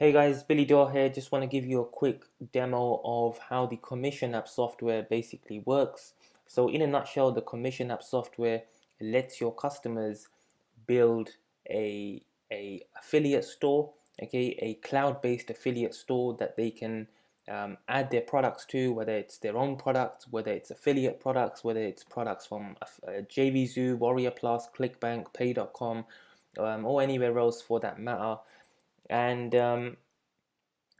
Hey guys, Billy Dore here. Just want to give you a quick demo of how the Commission app software basically works. So in a nutshell, the Commission app software lets your customers build a, a affiliate store, okay, a cloud-based affiliate store that they can add their products to, whether it's their own products, whether it's affiliate products, whether it's products from JVZoo, Warrior Plus, ClickBank, Pay.com, or anywhere else for that matter. And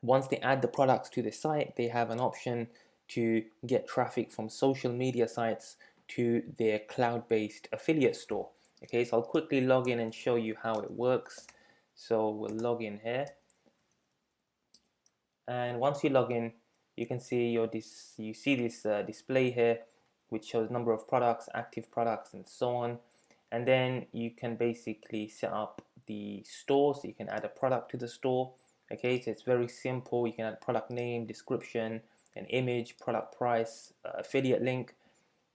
once they add the products to the site, they have an option to get traffic from social media sites to their cloud-based affiliate store. Okay, so I'll quickly log in and show you how it works. So we'll log in here, and once you log in, you can see this display here, which shows number of products, active products, and so on. And then you can basically set up the store, so you can add a product to the store. Okay, so it's very simple. You can add product name, description, an image, product price, affiliate link,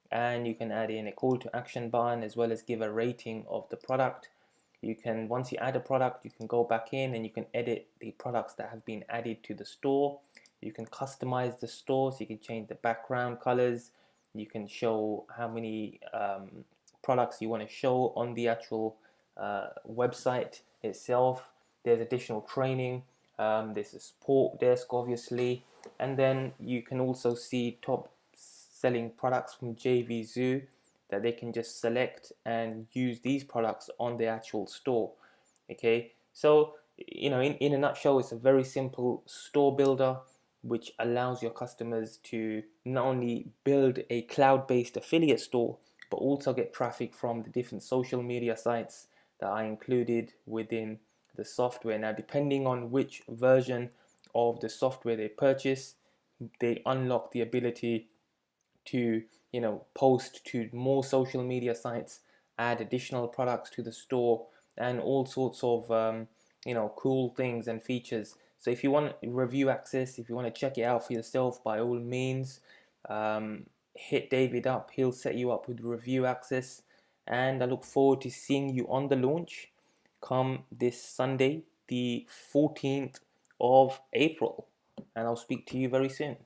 and you can add in a call to action button as well as give a rating of the product. You can, once you add a product, you can go back in and you can edit the products that have been added to the store. You can customize the store, so you can change the background colors. You can show how many products you want to show on the actual website itself. There's additional training. There's a support desk, obviously, and then you can also see top selling products from JVZoo that they can just select and use these products on the actual store. Okay, so in a nutshell, it's a very simple store builder which allows your customers to not only build a cloud-based affiliate store but also get traffic from the different social media sites that are included within the software. Now, depending on which version of the software they purchase, they unlock the ability to post to more social media sites, add additional products to the store, and all sorts of cool things and features. So if you want review access, if you want to check it out for yourself, by all means, hit David up. He'll set you up with review access, and I look forward to seeing you on the launch come this Sunday, the 14th of April, and I'll speak to you very soon.